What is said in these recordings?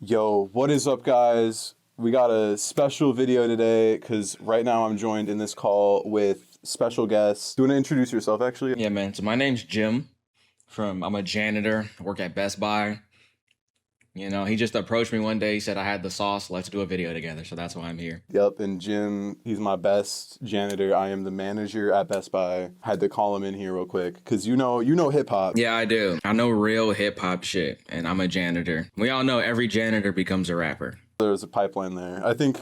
Yo, what is up, guys? We got a special video today because right now I'm joined in this call with special guests. Do you want to introduce yourself, actually? Yeah, man. So my name's Jim. I'm a janitor. I work at Best Buy. You know, he just approached me one day. He said, I had the sauce. Let's do a video together. So that's why I'm here. Yep, and Jim, he's my best janitor. I am the manager at Best Buy. Had to call him in here real quick because you know hip hop. Yeah, I do. I know real hip hop shit, and I'm a janitor. We all know every janitor becomes a rapper. There's a pipeline there. I think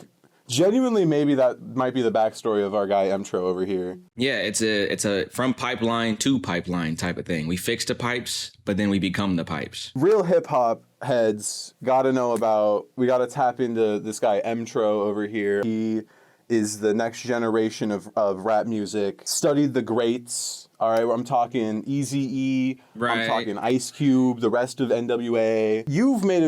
genuinely maybe that might be the backstory of our guy Mtro over here. Yeah, it's a from pipeline to pipeline type of thing. We fix the pipes, but then we become the pipes. Real hip hop heads gotta know about, we gotta tap into this guy Mtro over here. He is the next generation of rap music. Studied the greats. All right, I'm talking Eazy-E, right. I'm talking Ice Cube, the rest of NWA. You've made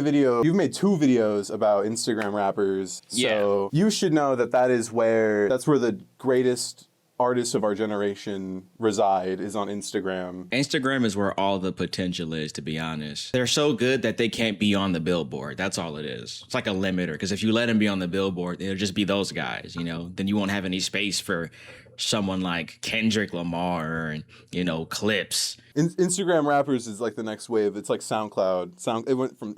two videos about Instagram rappers. So you should know that's where the greatest artists of our generation reside, is on Instagram. Instagram is where all the potential is, to be honest. They're so good that they can't be on the billboard. That's all it is. It's like a limiter, because if you let them be on the billboard, it'll just be those guys, you know? Then you won't have any space for someone like Kendrick Lamar and, you know, Clips. Instagram rappers is like the next wave. It's like SoundCloud. It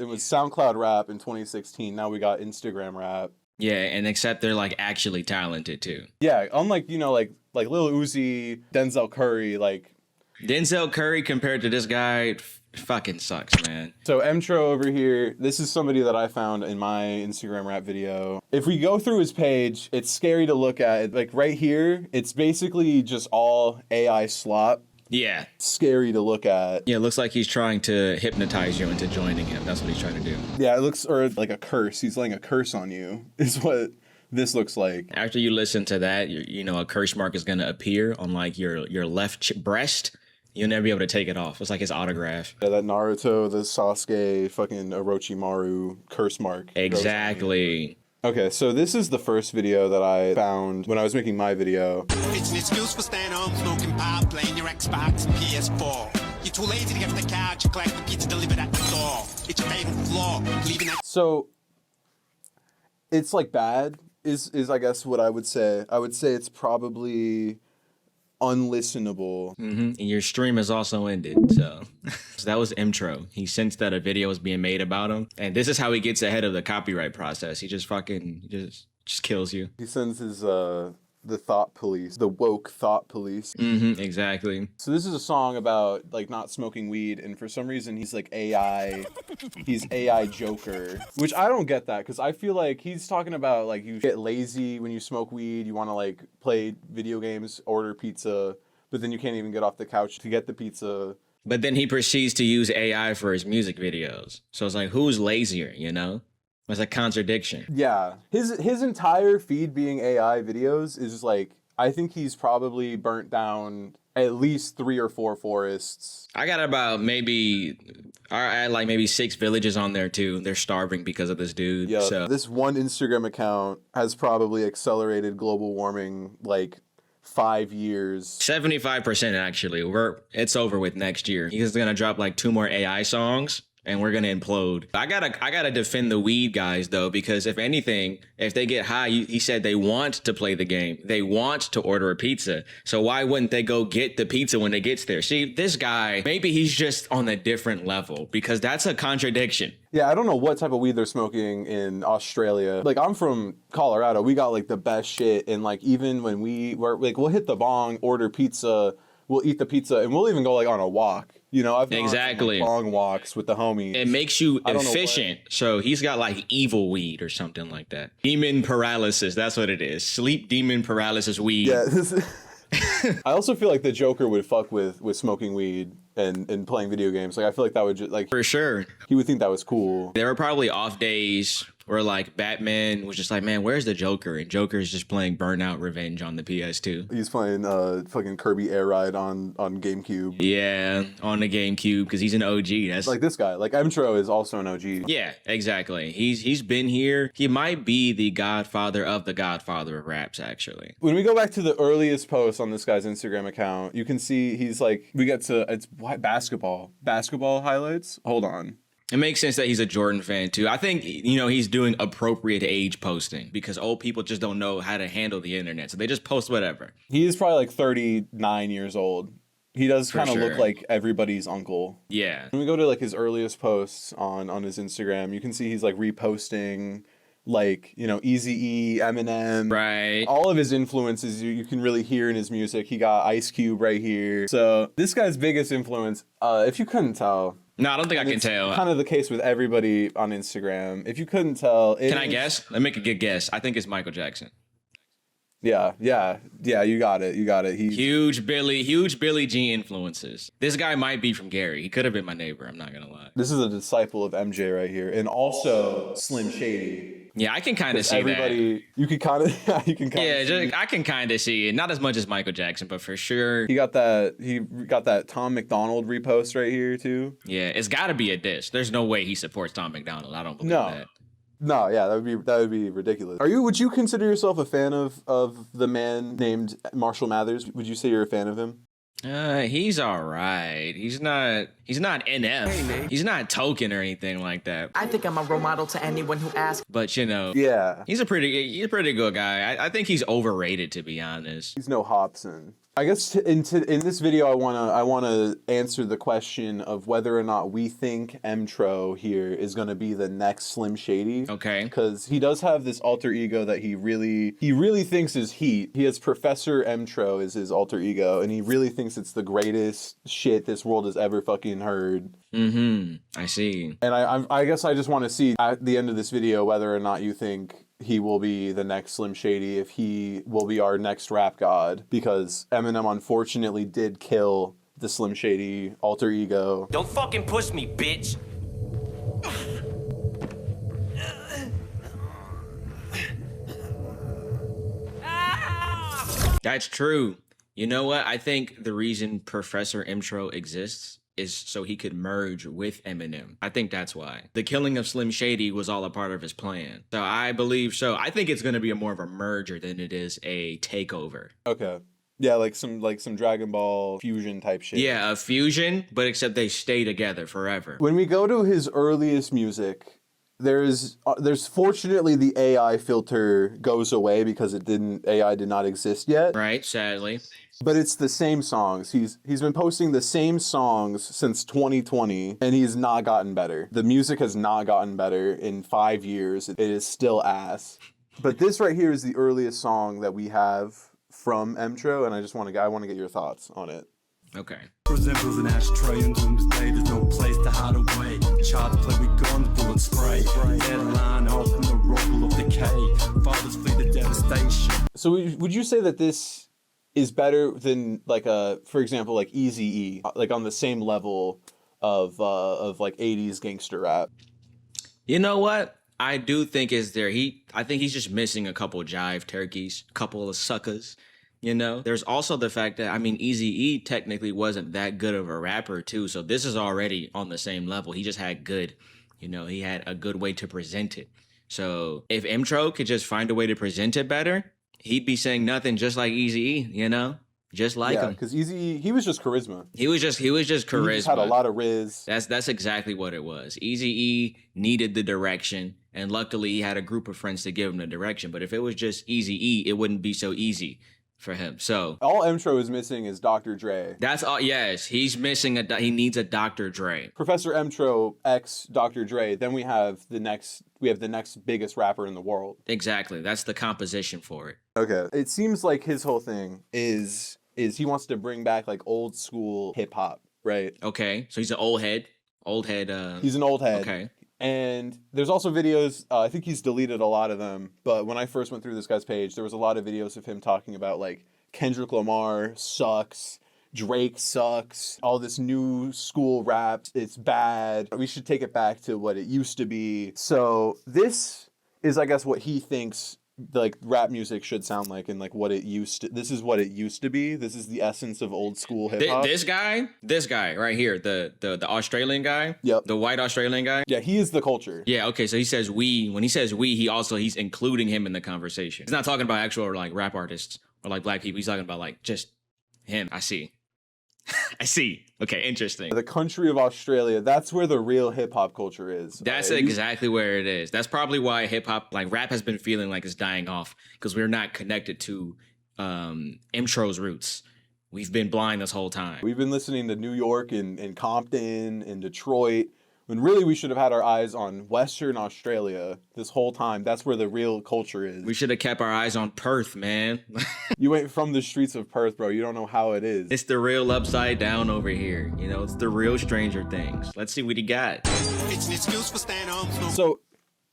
was SoundCloud rap in 2016. Now we got Instagram rap. Yeah, and except they're like actually talented too. Yeah, unlike, you know, like Lil Uzi, Denzel Curry, like Denzel Curry compared to this guy fucking sucks, man. So Mtro over here, this is somebody that I found in my Instagram rap video. If we go through his page, it's scary to look at. Like right here, it's basically just all AI slop. Yeah. Scary to look at. Yeah, it looks like he's trying to hypnotize you into joining him. That's what he's trying to do. Yeah, it looks, or like a curse. He's laying a curse on you, is what this looks like. After you listen to that, you know, a curse mark is going to appear on like your left breast. You'll never be able to take it off. It's like his autograph. Yeah, that Naruto, the Sasuke, fucking Orochimaru curse mark. Exactly. Okay, so this is the first video that I found when I was making my video. It's an excuse for staying home, smoking pot, playing your Xbox and PS4. You're too lazy to get off the couch and collect the pizza delivered at the door. It's your fatal flaw. Leaving that. So it's like bad is I guess what I would say. I would say it's probably unlistenable. And your stream is also ended, so that was Mtro. He sensed that a video was being made about him, and this is how he gets ahead of the copyright process. He just fucking just kills you. He sends his the thought police, the woke thought police. Exactly. So this is a song about like not smoking weed, and for some reason he's like AI. He's AI Joker, which I don't get that, because I feel like he's talking about like you get lazy when you smoke weed. You want to like play video games, order pizza, but then you can't even get off the couch to get the pizza. But then he proceeds to use AI for his music videos. So it's like, who's lazier, you know? It's a contradiction. Yeah, his entire feed being AI videos is like, I think he's probably burnt down at least 3 or 4 forests. I got about maybe 6 villages on there too. They're starving because of this dude. Yeah, so this one Instagram account has probably accelerated global warming like 5 years. 75% actually. It's over with next year. He's gonna drop like 2 more AI songs, and we're gonna implode. I gotta defend the weed guys though, because if anything, if they get high, he said they want to play the game. They want to order a pizza. So why wouldn't they go get the pizza when it gets there? See, this guy, maybe he's just on a different level, because that's a contradiction. Yeah, I don't know what type of weed they're smoking in Australia. Like, I'm from Colorado. We got like the best shit, and like even when we're like, we'll hit the bong, order pizza, we'll eat the pizza, and we'll even go like on a walk. You know, I've gone Exactly. on long walks with the homies. It makes you efficient. So he's got like evil weed or something like that. Demon paralysis. That's what it is. Sleep demon paralysis weed. Yeah. I also feel like the Joker would fuck with smoking weed and playing video games. Like, I feel like that would just like, For sure. he would think that was cool. There were probably off days where like Batman was just like, man, where's the Joker? And Joker's just playing Burnout Revenge on the PS2. He's playing fucking Kirby Air Ride on GameCube. Yeah, on the GameCube, because he's an OG. That's Like this guy. Like, Mtro is also an OG. Yeah, exactly. He's been here. He might be the godfather of raps, actually. When we go back to the earliest post on this guy's Instagram account, you can see he's like, we get to, it's basketball highlights. Hold on. It makes sense that he's a Jordan fan too. I think, he's doing appropriate age posting because old people just don't know how to handle the internet. So they just post whatever. He is probably like 39 years old. He does kind of look like everybody's uncle. Yeah. When we go to like his earliest posts on his Instagram, you can see he's like reposting like, Eazy-E, Eminem. Right. All of his influences you can really hear in his music. He got Ice Cube right here. So this guy's biggest influence, if you couldn't tell. No, I don't think I can tell. Kind of the case with everybody on Instagram. If you couldn't tell. Can I guess? Let me make a good guess. I think it's Michael Jackson. Yeah, you got it. He's huge Billy G influences. This guy might be from Gary. He could have been my neighbor. I'm not gonna lie. This is a disciple of MJ right here, and also Slim Shady. Yeah, I can kind of see everybody, that. You can kind of, I can kind of see it. Not as much as Michael Jackson, but for sure. He got that Tom McDonald repost right here too. Yeah, it's got to be a diss. There's no way he supports Tom McDonald. I don't believe that. No, yeah, that would be ridiculous. Would you consider yourself a fan of the man named Marshall Mathers? Would you say you're a fan of him? He's all right. He's not NF. He's not token or anything like that. I think I'm a role model to anyone who asks. But yeah, he's a pretty good guy. I think he's overrated, to be honest. He's no Hobson. I guess in this video, I wanna answer the question of whether or not we think Mtro here is gonna be the next Slim Shady. Okay. Because he does have this alter ego that he really thinks is heat. He has Professor Mtro as his alter ego, and he really thinks it's the greatest shit this world has ever fucking heard. I see. And I guess I just want to see at the end of this video whether or not you think he will be the next Slim Shady, if he will be our next rap god, because Eminem unfortunately did kill the Slim Shady alter ego. Don't fucking push me, bitch. That's true. You know what? I think the reason Professor Mtro exists is so he could merge with Eminem. I think that's why. The killing of Slim Shady was all a part of his plan. So I believe so. I think it's going to be more of a merger than it is a takeover. Okay. Yeah, like some Dragon Ball fusion type shit. Yeah, a fusion, but except they stay together forever. When we go to his earliest music, there's fortunately the AI filter goes away because AI did not exist yet. Right, sadly. But it's the same songs. He's been posting the same songs since 2020, and he's not gotten better. The music has not gotten better in 5 years. It is still ass. But this right here is the earliest song that we have from Mtro, and I want to get your thoughts on it. Okay. Resembles an ashtray and doomsday. There's no place to hide away. Child play with guns, bullet spray. Deadline off from the rubble of decay. Fathers flee the devastation. So would you say that this is better than for example, like Eazy-E, like on the same level of like 80s gangster rap? You know what? I do think I think he's just missing a couple jive turkeys, a couple of suckers. There's also the fact that, Eazy-E technically wasn't that good of a rapper too. So this is already on the same level. He just had he had a good way to present it. So if Mtro could just find a way to present it better, he'd be saying nothing, just like Eazy-E, just like him. Because Eazy-E, he was just charisma. He was just charisma. He just had a lot of riz. That's exactly what it was. Eazy-E needed the direction, and luckily he had a group of friends to give him the direction. But if it was just Eazy-E, it wouldn't be so easy for him. So all Mtro is missing is Dr. Dre. That's all. Yes, he's missing he needs a Dr. Dre. Professor Mtro x Dr. Dre. Then we have the next biggest rapper in the world. Exactly. That's the composition for it. Okay. It seems like his whole thing is he wants to bring back like old school hip hop, right? Okay. So he's an old head. He's an old head. Okay. And there's also videos, I think he's deleted a lot of them, but when I first went through this guy's page, there was a lot of videos of him talking about like Kendrick Lamar sucks, Drake sucks, all this new school rap, it's bad. We should take it back to what it used to be. So this is, I guess, what he thinks like rap music should sound like, and like what it used to. This is what it used to be. This is the essence of old school hip hop. This guy right here, the Australian guy. Yep. The white Australian guy. Yeah, he is the culture. Yeah. Okay. So he says we. When he says we, he's including him in the conversation. He's not talking about actual like rap artists or like black people. He's talking about like just him. I see. I see. Okay, interesting. The country of Australia, that's where the real hip hop culture is. That's exactly where it is. That's probably why hip hop, like rap, has been feeling like it's dying off because we're not connected to Mtro's roots. We've been blind this whole time. We've been listening to New York and Compton and Detroit, when really we should have had our eyes on Western Australia this whole time. That's where the real culture is. We should have kept our eyes on Perth, man. You ain't from the streets of Perth, bro. You don't know how it is. It's the real upside down over here. You know, it's the real Stranger Things. Let's see what he got. It's an excuse for staying home, smoking. So,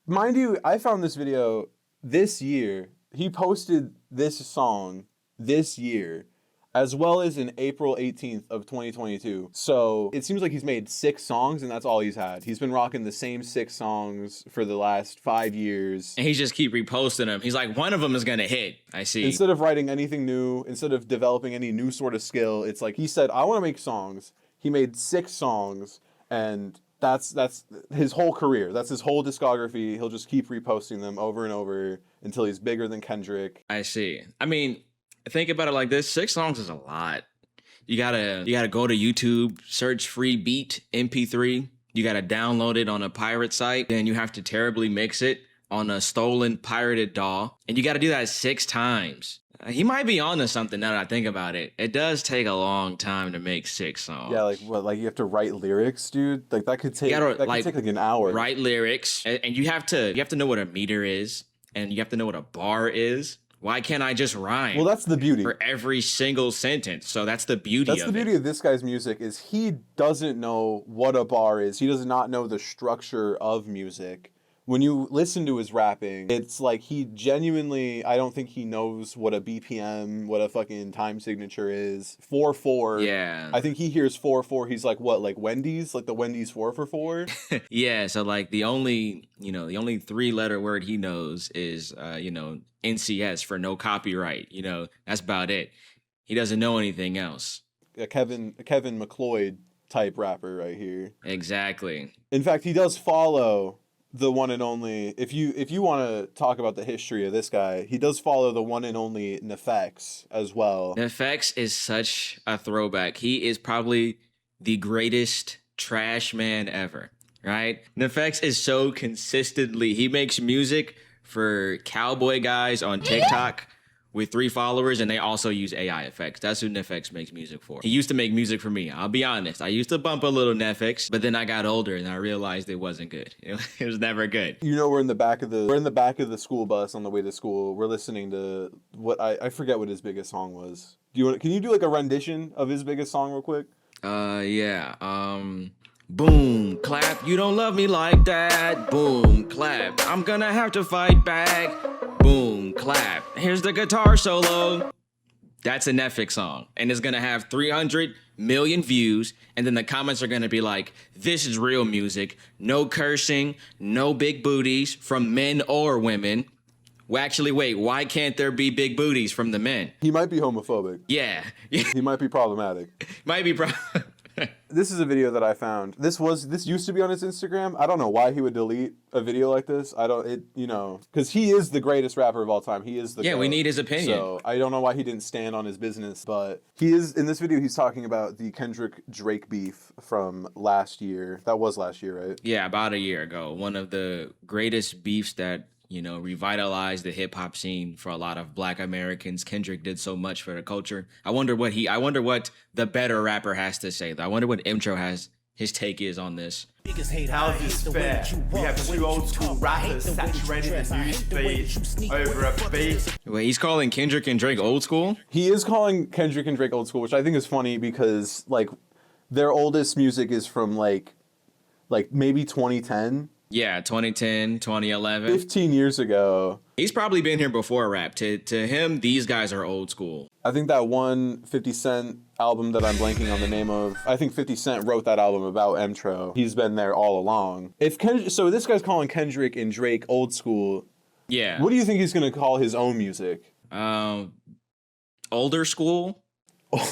mind you, I found this video this year. He posted this song this year, as well as in April 18th of 2022. So it seems like he's made 6 songs and that's all he's had. He's been rocking the same 6 songs for the last 5 years. And he just keep reposting them. He's like, one of them is gonna hit. I see. Instead of writing anything new, instead of developing any new sort of skill, it's like he said, I want to make songs. He made 6 songs, and that's his whole career. That's his whole discography. He'll just keep reposting them over and over until he's bigger than Kendrick. I see. I mean, think about it like this: 6 songs is a lot. You gotta go to YouTube, search free beat MP3. You gotta download it on a pirate site. Then you have to terribly mix it on a stolen pirated DAW, and you gotta do that 6 times. He might be onto something now that I think about it. It does take a long time to make 6 songs. Yeah, like what? Like you have to write lyrics, dude. Like that could take could take like an hour. Write lyrics, and you have to know what a meter is, and you have to know what a bar is. Why can't I just rhyme? Well, that's the beauty. For every single sentence. So that's the beauty of it. That's the beauty of this guy's music, is he doesn't know what a bar is. He does not know the structure of music. When you listen to his rapping, it's like he genuinely, I don't think he knows what a BPM, what a fucking time signature is. 4/4. Yeah. I think he hears 4/4. He's like, what, like Wendy's? Like the Wendy's 4 for 4? Yeah, so like the only 3-letter word he knows is NCS for no copyright. That's about it. He doesn't know anything else. A Kevin McLeod type rapper right here. Exactly. In fact, he does follow the one and only, if you want to talk about the history of this guy, he does follow the one and only Nefex as well. Nefex is such a throwback. He is probably the greatest trash man ever, right? Nefex is so consistently, he makes music for cowboy guys on TikTok with 3 followers, and they also use AI effects. That's who Nefex makes music for. He used to make music for me. I'll be honest. I used to bump a little Nefex, but then I got older and I realized it wasn't good. It was never good. We're in the back of the school bus on the way to school. We're listening to what I forget what his biggest song was. Can you do like a rendition of his biggest song real quick? Yeah. Boom, clap. You don't love me like that. Boom, clap. I'm gonna have to fight back. Boom, clap. Here's the guitar solo. That's a Netflix song. And it's gonna have 300 million views. And then the comments are gonna be like, this is real music. No cursing, no big booties from men or women. Well, actually, wait, why can't there be big booties from the men? He might be homophobic. Yeah. He might be problematic. Might be problematic. This is a video that I found. This used to be on his Instagram. I don't know why he would delete a video like this. Because he is the greatest rapper of all time. He is the GOAT. We need his opinion. So I don't know why he didn't stand on his business, but he is, in this video, he's talking about the Kendrick Drake beef from last year. That was last year, right? Yeah, about a year ago. One of the greatest beefs that revitalized the hip hop scene for a lot of Black Americans. Kendrick did so much for the culture. I wonder what the better rapper has to say. I wonder what Mtro his take is on this. How is this fair? We have 2 old school rappers saturating the news feed over a beat. Wait, he's calling Kendrick and Drake old school? He is calling Kendrick and Drake old school, which I think is funny because like their oldest music is from like maybe 2010. Yeah, 2010, 2011. 15 years ago. He's probably been here before rap. To him, these guys are old school. I think that one 50 Cent album that I'm blanking on the name of, I think 50 Cent wrote that album about Mtro. He's been there all along. So this guy's calling Kendrick and Drake old school. Yeah. What do you think he's going to call his own music? Older school?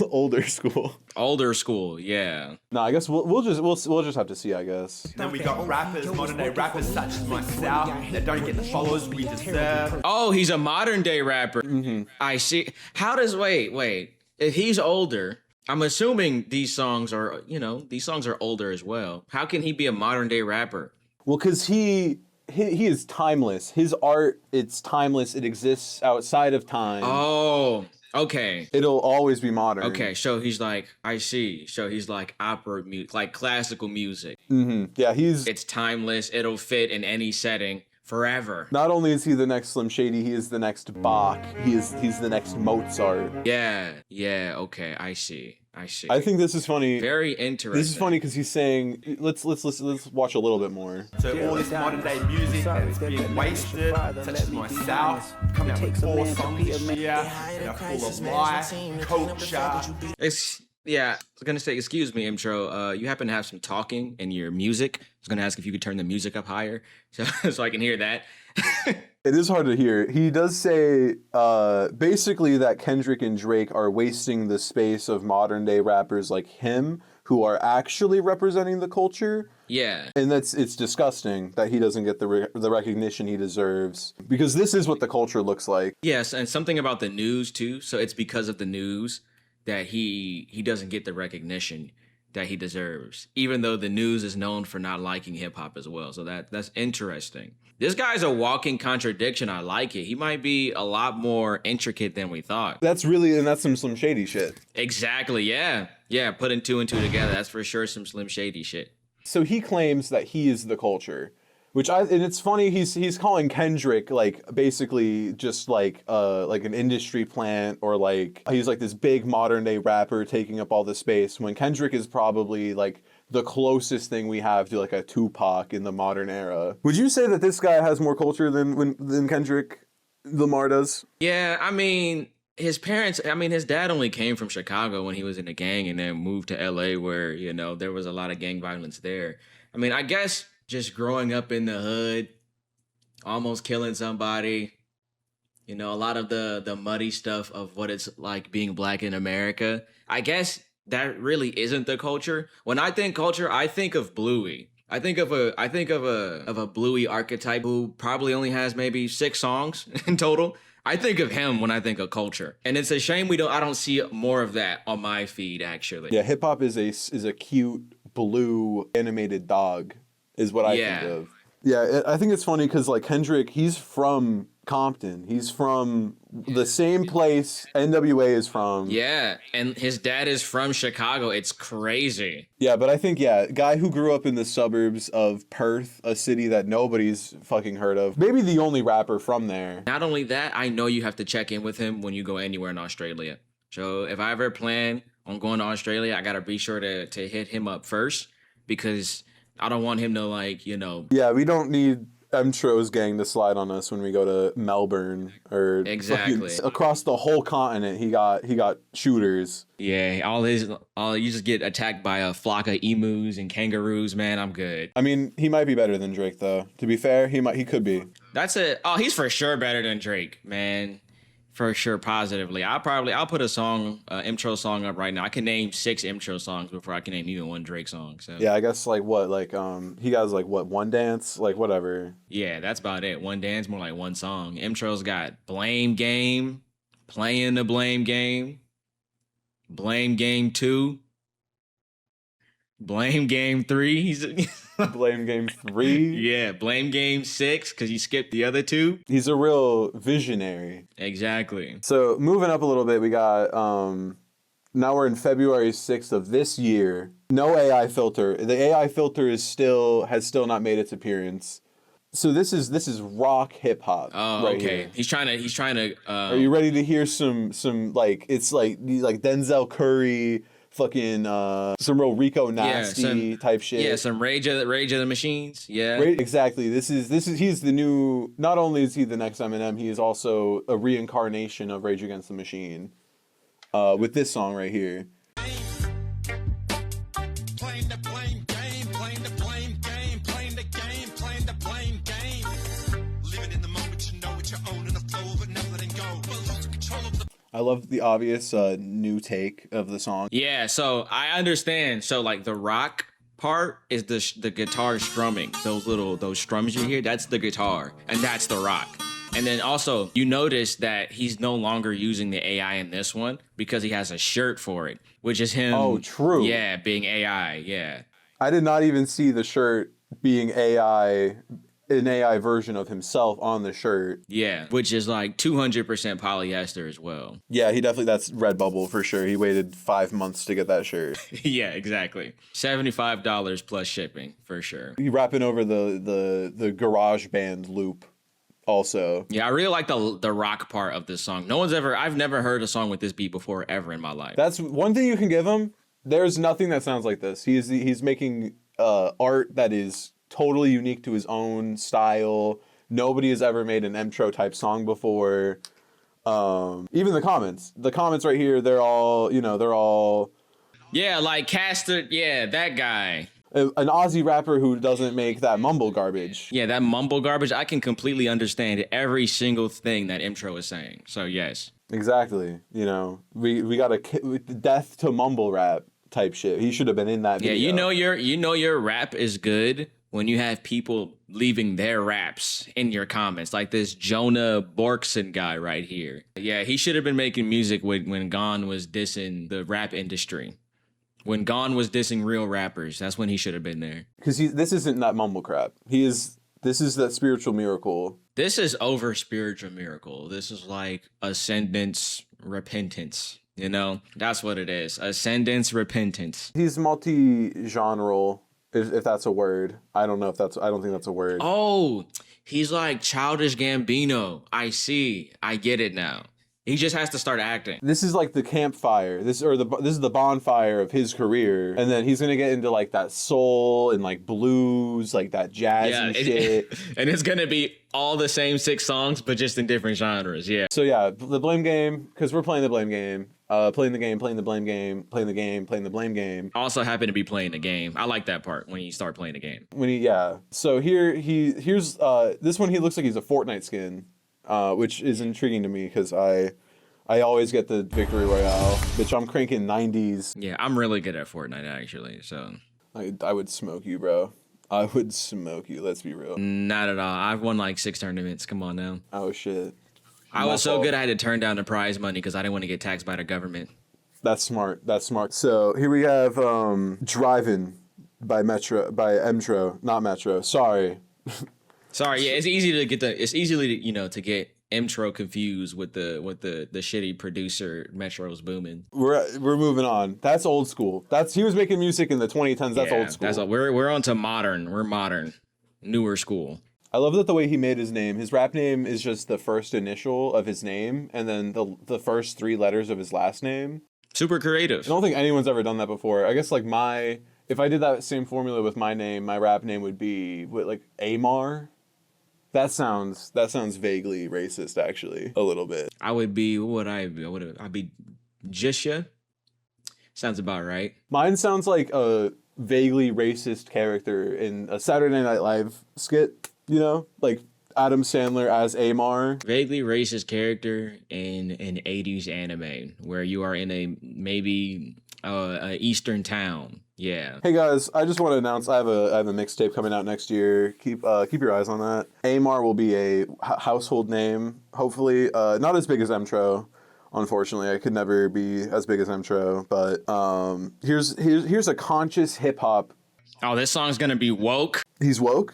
Older school. Older school, yeah. No, I guess we'll just have to see, I guess. Then we got rappers, modern day rappers such as myself that don't get the followers we deserve. Oh, he's a modern day rapper. Mm-hmm. I see. How does wait? If he's older I'm assuming these songs are, these songs are older as well. How can he be a modern day rapper? Well, because he is timeless. His art, it's timeless. It exists outside of time. Oh, okay. It'll always be modern. Okay, so he's like, I see. So he's like opera music, like classical music. Yeah, It's timeless. It'll fit in any setting forever. not only is he the next Slim Shady, he is the next Bach. He's the next Mozart. Yeah, okay, I see. I think this is funny. Very interesting. This is funny because he's saying, let's watch a little bit more. So all this modern day music that is being wasted, such as myself, coming up with 4 songs this year, that are full of lie, culture. Yeah, I was gonna say, excuse me, Mtro. You happen to have some talking in your music. I was gonna ask if you could turn the music up higher so I can hear that. It is hard to hear. He does say basically that Kendrick and Drake are wasting the space of modern day rappers like him who are actually representing the culture. Yeah. And it's disgusting that he doesn't get the recognition he deserves, because this is what the culture looks like. Yes, and something about the news too. So it's because of the news that he doesn't get the recognition that he deserves, even though the news is known for not liking hip hop as well. So that's interesting. This guy's a walking contradiction. I like it. He might be a lot more intricate than we thought. That's some Slim Shady shit. Exactly. Yeah. Putting 2 and 2 together. That's for sure some Slim Shady shit. So he claims that he is the culture, and it's funny, he's calling Kendrick like basically just like an industry plant, or like he's like this big modern day rapper taking up all the space, when Kendrick is probably like the closest thing we have to like a Tupac in the modern era. Would you say that this guy has more culture than Kendrick Lamar does? Yeah, I mean, his dad only came from Chicago when he was in a gang and then moved to LA where, there was a lot of gang violence there. I mean, I guess just growing up in the hood, almost killing somebody, a lot of the muddy stuff of what it's like being black in America. I guess that really isn't the culture. When I think culture, I think of Bluey. I think of a Bluey archetype who probably only has maybe 6 songs in total. I think of him when I think of culture, and it's a shame I don't see more of that on my feed actually. Yeah, hip hop is a cute blue animated dog, is what I think of. Yeah, I think it's funny because like Kendrick, he's from Compton. He's from the same place NWA is from. Yeah, and his dad is from Chicago. It's crazy. Yeah, but I think, guy who grew up in the suburbs of Perth, a city that nobody's fucking heard of. Maybe the only rapper from there. Not only that, I know you have to check in with him when you go anywhere in Australia. So if I ever plan on going to Australia, I gotta be sure to hit him up first, because I don't want him to Yeah, we don't need Mtro's gang to slide on us when we go to Melbourne or exactly across the whole continent. He got shooters. Yeah, you just get attacked by a flock of emus and kangaroos, man. I'm good. I mean, he might be better than Drake though. To be fair, he could be. He's for sure better than Drake, man. For sure, positively. I'll put a Mtro song up right now. I can name 6 Mtro songs before I can name even one Drake song. So yeah, I guess he got like what, One Dance, like whatever. Yeah, that's about it. One Dance, more like one song. Mtro's got Blame Game, Playing the Blame Game, Blame Game 2, Blame Game 3. Blame Game 3? Yeah, Blame Game 6, because you skipped the other 2. He's a real visionary. Exactly. So moving up a little bit, we got, now we're in February 6th of this year. No AI filter. The AI filter has still not made its appearance. So this is rock hip hop. Oh, right okay. Here. He's trying to. Are you ready to hear some like, it's like Denzel Curry, fucking some real Rico Nasty type shit. Yeah, some Rage of the Machines. Yeah, exactly. This is he's the new. Not only is he the next Eminem, he is also a reincarnation of Rage Against the Machine. With this song right here. Playing the blame game, playing the blame game, playing the game, playing the blame game. Living in the moment, you know what you own in the flow, but never letting go. But losing control of the. I love the obvious new take of the song. Yeah, so I understand. So like the rock part is the guitar strumming. Those strums you hear, that's the guitar, and that's the rock. And then also, you notice that he's no longer using the AI in this one because he has a shirt for it, which is him. Oh, true. Yeah, being AI. Yeah. I did not even see the shirt being AI, an AI version of himself on the shirt. Yeah, which is like 200% polyester as well. Yeah, he definitely, that's Redbubble for sure. He waited 5 months to get that shirt. Yeah, exactly. $75 plus shipping for sure. He rapping over the garage band loop also. Yeah, I really like the rock part of this song. I've never heard a song with this beat before ever in my life. That's one thing you can give him. There's nothing that sounds like this. He's making art that is totally unique to his own style. Nobody has ever made an Mtro type song before. Even the comments right here, they're all Yeah, like Caster, yeah, that guy. an Aussie rapper who doesn't make that mumble garbage. Yeah, that mumble garbage, I can completely understand every single thing that Mtro is saying. So yes. Exactly. We got a death to mumble rap type shit. He should have been in that video. Yeah, you know your rap is good when you have people leaving their raps in your comments, like this Jonah Borkson guy right here. Yeah, he should have been making music when Gon was dissing the rap industry. When Gon was dissing real rappers, that's when he should have been there. Because this isn't that mumble crap. This is that spiritual miracle. This is over spiritual miracle. This is like ascendance, repentance. That's what it is. Ascendance, repentance. He's multi-genreal, if that's a word. I don't think that's a word. Oh, he's like Childish Gambino. I see. I get it now. He just has to start acting. This is like the campfire. This is the bonfire of his career, and then he's gonna get into like that soul and like blues, like that jazzy shit. And it's gonna be all the same 6 songs, but just in different genres. Yeah. So yeah, the blame game, because we're playing the blame game. Playing the game, playing the blame game, playing the game, playing the blame game. Also happen to be playing the game. I like that part when you start playing the game. So here's this one. He looks like he's a Fortnite skin, which is intriguing to me because I always get the victory royale, bitch. I'm cranking 90s. Yeah, I'm really good at Fortnite actually. So I would smoke you, bro. I would smoke you. Let's be real. Not at all. I've won like 6 tournaments. Come on now. Oh shit. I was so good I had to turn down the prize money because I didn't want to get taxed by the government. That's smart. So here we have Driving by Mtro, not Metro. Sorry. Sorry, yeah, it's easy to get to get Mtro confused with the shitty producer Metro's booming. We're moving on. That's old school. He was making music in the 2010s. That's old school. We're on to modern. We're modern, newer school. I love that the way he made his name. His rap name is just the first initial of his name and then the first 3 letters of his last name. Super creative. I don't think anyone's ever done that before. I guess like if I did that same formula with my name, my rap name would be like Amar. That sounds vaguely racist, actually, a little bit. I would be, what would I be? I'd be Jisha. Sounds about right. Mine sounds like a vaguely racist character in a Saturday Night Live skit, like Adam Sandler as Amar. Vaguely racist character in an 80s anime where you are in a maybe eastern town. Yeah. Hey guys, I just want to announce I have a mixtape coming out next year. Keep your eyes on that. Amar will be a household name, hopefully. Not as big as Mtro, unfortunately. I could never be as big as Mtro, but here's a conscious hip hop. Oh, this song's gonna be woke. He's woke?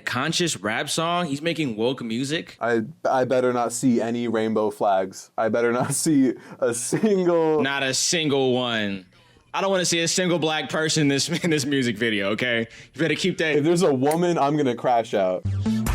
Conscious rap song. He's making woke music. I better not see any rainbow flags. I better not see a single. Not a single one. I don't want to see a single black person in this music video, okay? You better keep that. If there's a woman, I'm gonna crash out.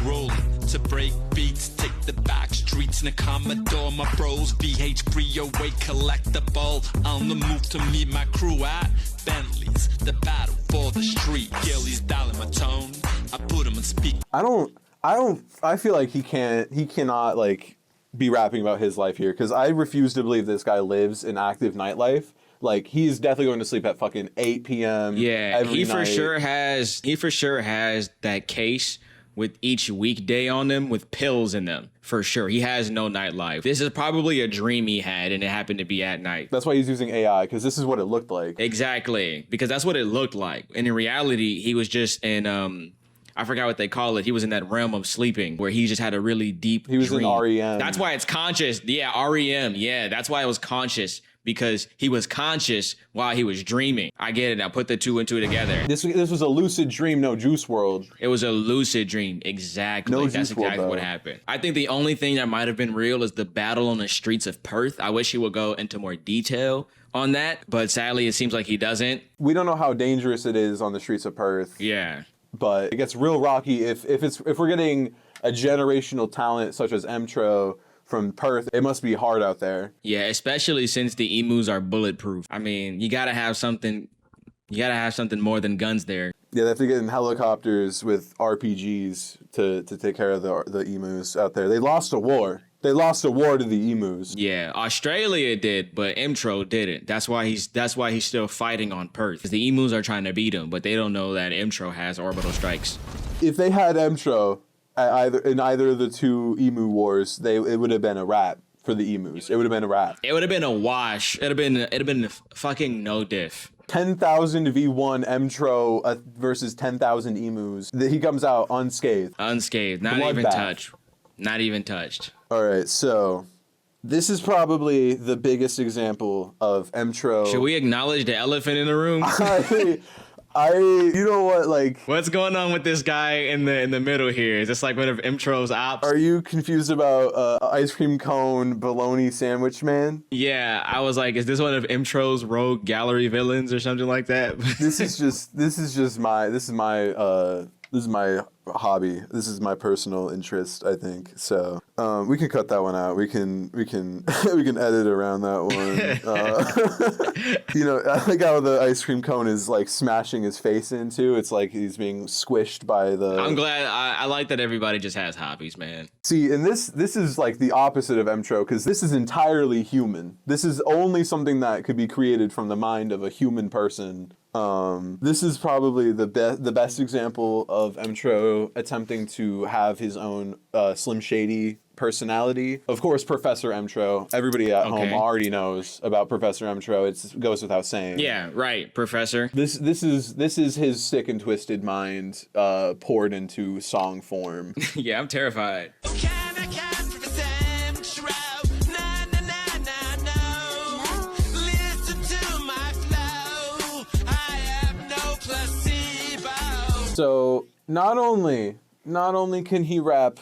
Rolling to break beats, take the back streets in a Commodore. My bros, BH, Brio, weight collectible. On the move to meet my crew at Bentley's. The battle for the street. Gilly's dialing my tone. I put him on speak. I feel like he cannot like be rapping about his life here because I refuse to believe this guy lives an active nightlife. Like he's definitely going to sleep at fucking 8 p.m. Yeah, every he night. for sure has that case with each weekday on them with pills in them. For sure. He has no nightlife. This is probably a dream he had and it happened to be at night. That's why he's using AI, because this is what it looked like. Exactly. Because that's what it looked like. And in reality, he was just in I forgot what they call it. He was in that realm of sleeping where he just had a really deep He was dream. in REM. That's why it's conscious. Yeah, REM. Yeah, that's why it was conscious, because he was conscious while he was dreaming. I get it. Now put the two and two together. This was a lucid dream, no Juice World. It was a lucid dream. Exactly. No That's Juice WRLD, exactly what though. happened. I think the only thing that might have been real is the battle on the streets of Perth. I wish he would go into more detail on that, but sadly it seems like he doesn't. We don't know how dangerous it is on the streets of Perth. Yeah. But it gets real rocky if we're getting a generational talent such as Mtro from Perth. It must be hard out there. Yeah, especially since the emus are bulletproof. I mean, you gotta have something more than guns there. Yeah, they have to get in helicopters with RPGs to take care of the emus out there. They lost a war. They lost a war to the emus. Yeah, Australia did, but Mtro didn't. That's why he's still fighting on Perth. Because the emus are trying to beat him, but they don't know that Mtro has orbital strikes. If they had Mtro in either of the two emu wars, it would have been a wrap for the emus. It would have been a wrap. It would have been a wash. It'd have been fucking no diff. 10,000 v1 Mtro versus 10,000 emus. He comes out unscathed. Unscathed. Not even Bloodbath. touched. Not even touched. All right, so this is probably the biggest example of Mtro. Should we acknowledge the elephant in the room? You know what, like, What's going on with this guy in the middle here? Is this like one of Mtro's ops? are you confused about ice cream cone bologna sandwich man? Yeah, I was like, is this one of Mtro's rogue gallery villains or something like that? This is my hobby. This is my personal interest, I think. So we can cut that one out. We can we can edit around that one. You know, I like how the ice cream cone is like smashing his face into. It's like he's being squished by the. I'm glad. I like that everybody just has hobbies, man. See, and this is like the opposite of Mtro, because this is entirely human. This is only something that could be created from the mind of a human person. This is probably the best example of Mtro attempting to have his own Slim Shady personality. Of course, Professor Mtro. Everybody at home already knows about Professor Mtro. It goes without saying. Yeah, right, Professor. This is his sick and twisted mind poured into song form. Yeah, I'm terrified. So not only can he rap,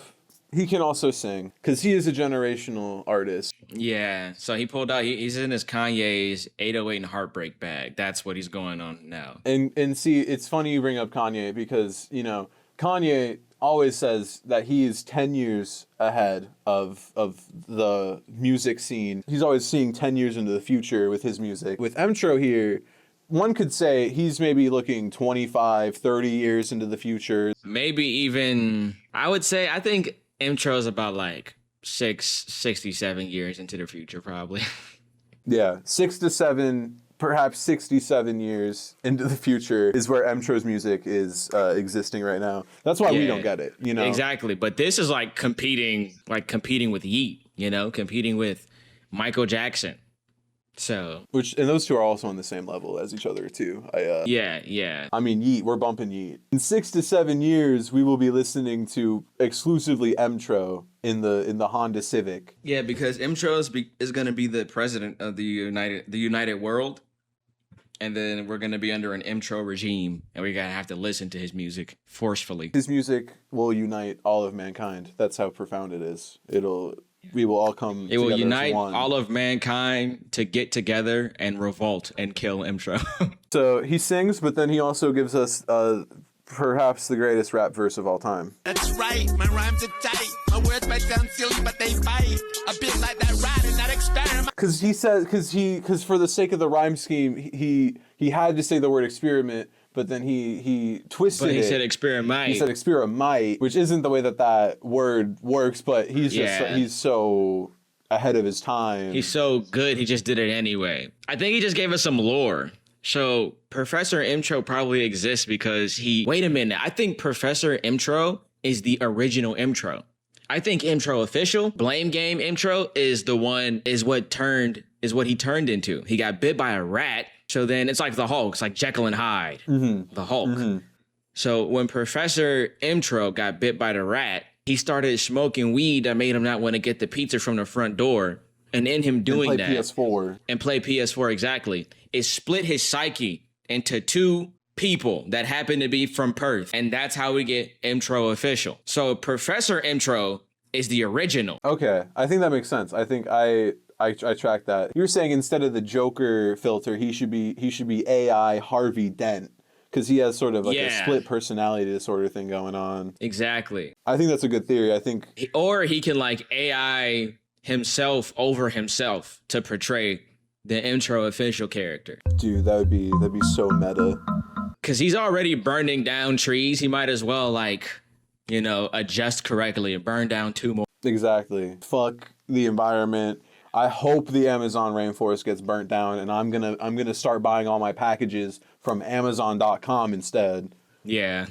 he can also sing, because he is a generational artist. Yeah, so he pulled out. He's in his Kanye's 808 and Heartbreak bag. That's what he's going on now. And see, it's funny you bring up Kanye, because, you know, Kanye always says that he is 10 years ahead of the music scene. He's always seeing 10 years into the future with his music. With Mtro here, one could say he's maybe looking 25, 30 years into the future. Maybe even, I think Mtro's about like 67 years into the future, probably. Yeah, 6 to 7, perhaps 67 years into the future is where Mtro's music is existing right now. That's why we don't get it, you know? Exactly, but this is like competing with Yeat, you know, competing with Michael Jackson. So, And those two are also on the same level as each other too. yeah. I mean, Yeat, we're bumping Yeat. In 6 to 7 years, we will be listening to exclusively Mtro in the Honda Civic. Yeah, because Mtro is going to be the president of the United World, and then we're going to be under an Mtro regime, and we're going to have to listen to his music forcefully. His music will unite all of mankind. That's how profound it is. We will all come It will together unite as one. all of mankind to get together and revolt and kill Mtro. So he sings, but then he also gives us perhaps the greatest rap verse of all time. That's right, my rhymes are tight. My words might sound silly, but they bite. A bit like that ride and that experiment. Because for the sake of the rhyme scheme, he had to say the word experiment, but then he twisted it. But he said experiment. He said experiment, which isn't the way that word works, but he's so ahead of his time. He's so good, he just did it anyway. I think he just gave us some lore. So Professor Mtro probably exists because wait a minute, I think Professor Mtro is the original Mtro. I think Mtro official, Blame Game Mtro is what he turned into. He got bit by a rat. So then it's like the Hulk. It's like Jekyll and Hyde, the Hulk. So when Professor Mtro got bit by the rat, he started smoking weed that made him not want to get the pizza from the front door. And in him doing that, PS4 and play PS4 exactly, it split his psyche into two people that happen to be from Perth. And that's how we get Mtro official. So Professor Mtro is the original. Okay, I think that makes sense. I think I track that. You're saying instead of the Joker filter, he should be AI Harvey Dent, because he has sort of like a split personality disorder thing going on. Exactly. I think that's a good theory. I think, or he can like AI himself over himself to portray the Mtro official character. Dude, that'd be so meta. Because he's already burning down trees. He might as well adjust correctly and burn down 2 more. Exactly. Fuck the environment. I hope the Amazon rainforest gets burnt down, and I'm gonna start buying all my packages from Amazon.com instead. Yeah.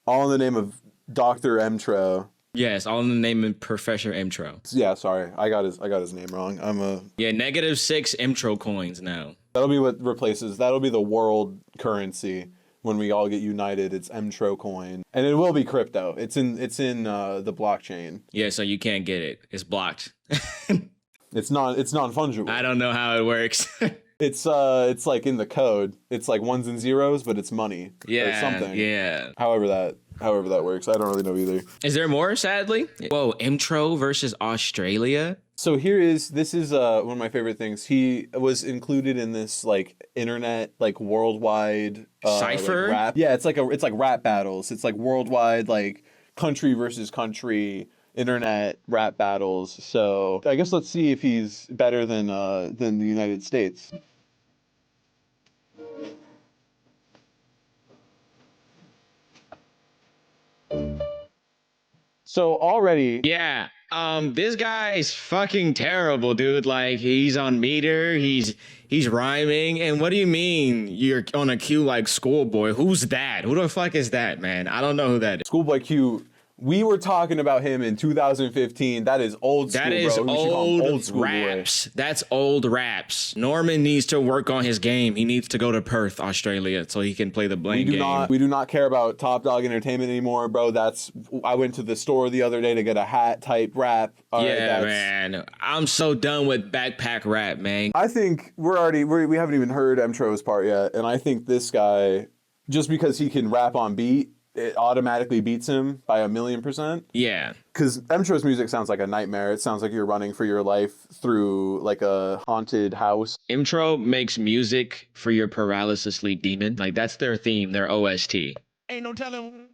All in the name of Dr. Mtro. Yes, all in the name of Professor Mtro. Yeah, sorry, I got his name wrong. -6 Mtro coins now. That'll be what replaces. That'll be the world currency when we all get united. It's Mtro coin, and it will be crypto. It's in the blockchain. Yeah, so you can't get it. It's blocked. It's non-fungible. I don't know how it works. It's like in the code. It's like ones and zeros, but it's money. Yeah, or something. Yeah. However that works. I don't really know either. Is there more, sadly? Whoa, Mtro versus Australia? So this is one of my favorite things. He was included in this like internet like worldwide Cypher? Like, rap. Yeah, it's like rap battles. It's like worldwide like country versus country internet rap battles. So I guess let's see if he's better than the United States. So already, Yeah. This guy's fucking terrible, dude. Like, he's on meter, he's rhyming, and what do you mean you're on a cue like Schoolboy? Who's that? Who the fuck is that, man? I don't know who that is. Schoolboy Q. We were talking about him in 2015. That is old school, That is bro. We should call him old school raps. That's old raps. Norman needs to work on his game. He needs to go to Perth, Australia, so he can play the blank game. We do not care about Top Dog Entertainment anymore, bro. I went to the store the other day to get a hat type rap. Man. I'm so done with backpack rap, man. I think we haven't even heard Mtro's part yet, and I think this guy, just because he can rap on beat, it automatically beats him by 1,000,000%. Yeah. Because Mtro's music sounds like a nightmare. It sounds like you're running for your life through like a haunted house. Mtro makes music for your paralysis sleep demon. Like, that's their theme, their OST. Ain't no telling.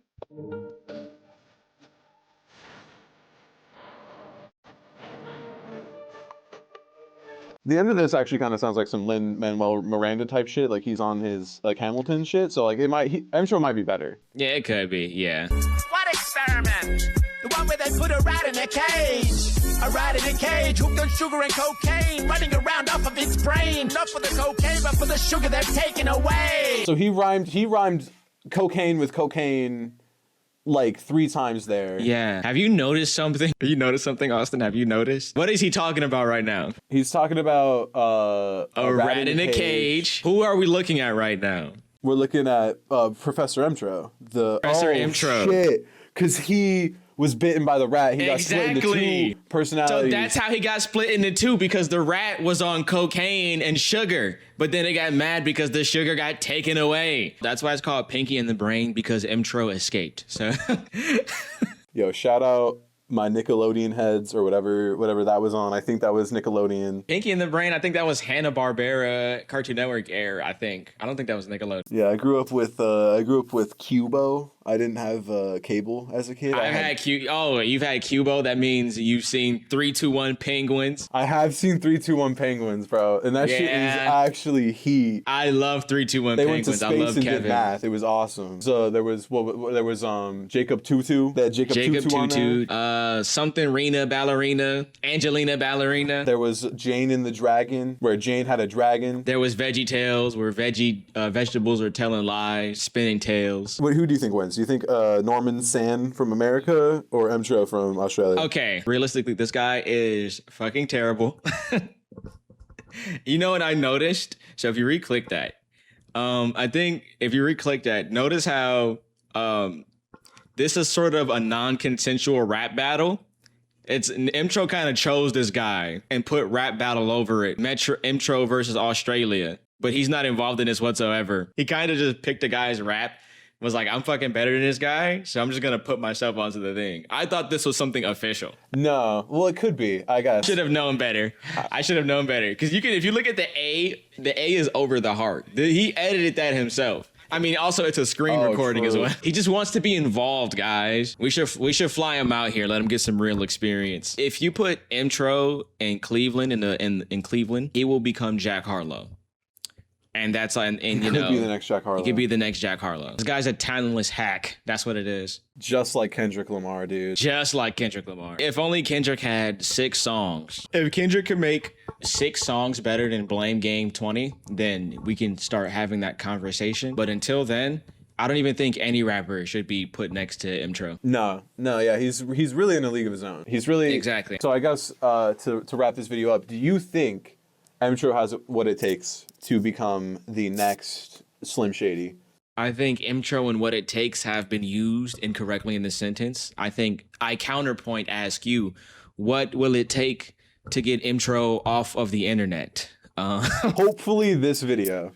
The end of this actually kind of sounds like some Lin-Manuel Miranda type shit. Like he's on his like Hamilton shit. So like Mtro might be better. Yeah, it could be. Yeah. What experiment? The one where they put a rat in a cage. A rat in a cage, hooked on sugar and cocaine, running around off of its brain. Not for the cocaine, but for the sugar they've taken away. So he rhymed cocaine with cocaine like 3 times there. Yeah. Have you noticed something? Have you noticed something, Austin? Have you noticed? What is he talking about right now? He's talking about a rat in a cage. Who are we looking at right now? We're looking at Professor Mtro. Professor Mtro. Shit. Because he was bitten by the rat. He got split into 2 personalities. So that's how he got split into 2, because the rat was on cocaine and sugar, but then it got mad because the sugar got taken away. That's why it's called Pinky in the Brain, because Mtro escaped. So Yo, shout out my Nickelodeon heads or whatever that was on. I think that was Nickelodeon. Pinky in the Brain, I think that was Hanna-Barbera Cartoon Network era, I think. I don't think that was Nickelodeon. Yeah, I grew up with Cubo. I didn't have cable as a kid. You've had Cubo. That means you've seen 3-2-1 Penguins. I have seen 3-2-1 Penguins, bro, and that shit is actually heat. I love 3-2-1 They Penguins. went to space I love and Kevin. did math. It was awesome. So there was Jacob Tutu. That Jacob Tutu on there. Something Rena Ballerina, Angelina Ballerina. There was Jane and the Dragon, where Jane had a dragon. There was Veggie where vegetables are telling lies, spinning tails. Who do you think wins? Do you think Norman San from America or Mtro from Australia? Okay, realistically, this guy is fucking terrible. You know what I noticed? So if you re-click that, I think if you re-click that, notice how this is sort of a non-consensual rap battle. It's Mtro kind of chose this guy and put rap battle over it. Mtro versus Australia, but he's not involved in this whatsoever. He kind of just picked a guy's rap, was like, I'm fucking better than this guy, so I'm just gonna put myself onto the thing. I thought this was something official. No, well, it could be. I guess. Should have known better. I should have known better because if you look at the A is over the heart. He edited that himself. I mean, also it's a screen recording as well. He just wants to be involved, guys. We should fly him out here, let him get some real experience. If you put Mtro in Cleveland in Cleveland, he will become Jack Harlow. And that's you know, could be the next Jack Harlow. He could be the next Jack Harlow. This guy's a talentless hack. That's what it is. Just like Kendrick Lamar, dude. Just like Kendrick Lamar. If only Kendrick had 6 songs. If Kendrick could make 6 songs better than Blame Game 20, then we can start having that conversation. But until then, I don't even think any rapper should be put next to Mtro. No, yeah, he's really in a league of his own. He's really exactly. So I guess to wrap this video up, do you think Mtro has what it takes to become the next Slim Shady? I think Mtro and what it takes have been used incorrectly in the sentence. I think I counterpoint ask you, what will it take to get Mtro off of the internet? Hopefully this video.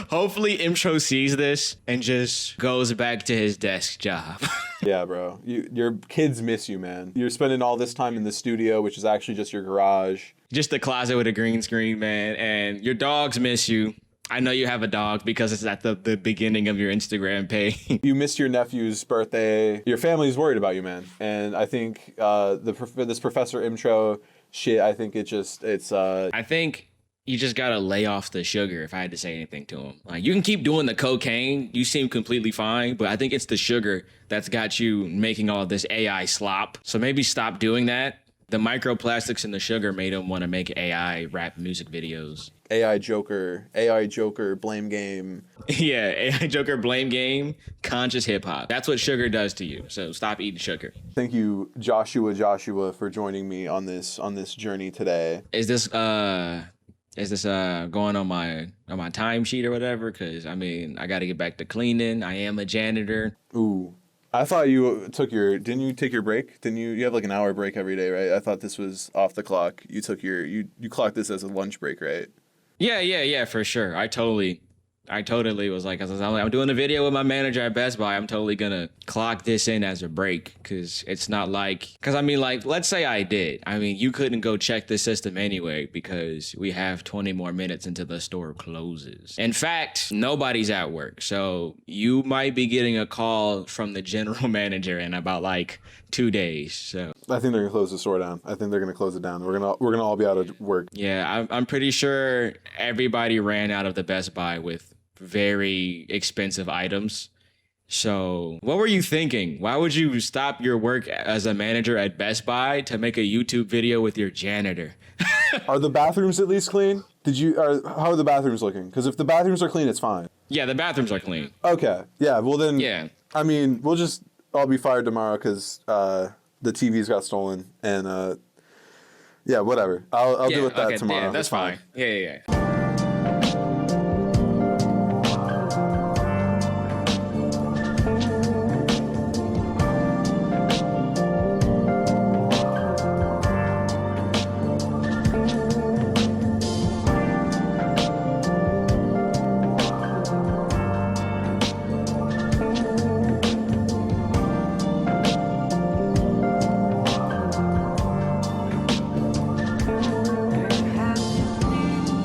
Hopefully Mtro sees this and just goes back to his desk job. Yeah, bro. Your kids miss you, man. You're spending all this time in the studio, which is actually just your garage. Just the closet with a green screen, man. And your dogs miss you. I know you have a dog because it's at the beginning of your Instagram page. You missed your nephew's birthday. Your family's worried about you, man. And I think this Professor Mtro shit, I think I think you just gotta lay off the sugar, if I had to say anything to him. Like, you can keep doing the cocaine. You seem completely fine, but I think it's the sugar that's got you making all of this AI slop. So maybe stop doing that. The microplastics in the sugar made him want to make AI rap music videos. AI Joker, Blame Game. Yeah, AI Joker, Blame Game, conscious hip hop. That's what sugar does to you. So stop eating sugar. Thank you, Joshua, for joining me on this journey today. Is this going on my timesheet or whatever? Because I mean, I got to get back to cleaning. I am a janitor. Ooh. I thought you didn't you take your break? Didn't you have like an hour break every day, right? I thought this was off the clock. You took you clocked this as a lunch break, right? Yeah, for sure. I totally was like, I'm doing a video with my manager at Best Buy. I'm totally gonna clock this in as a break because it's not because I mean, like, let's say I did. I mean, you couldn't go check the system anyway because we have 20 more minutes until the store closes. In fact, nobody's at work, so you might be getting a call from the general manager in about like 2 days. So I think they're gonna close the store down. I think they're gonna close it down. We're gonna all be out of work. Yeah, I'm pretty sure everybody ran out of the Best Buy with very expensive items. So what were you thinking? Why would you stop your work as a manager at Best Buy to make a YouTube video with your janitor? Are the bathrooms at least clean? How are the bathrooms looking? Because if the bathrooms are clean, it's fine. Yeah, the bathrooms are clean. Okay. Yeah. Well then. Yeah. I mean, I'll be fired tomorrow because the TVs got stolen and yeah, whatever. I'll deal with that tomorrow. Yeah, that's fine. Yeah.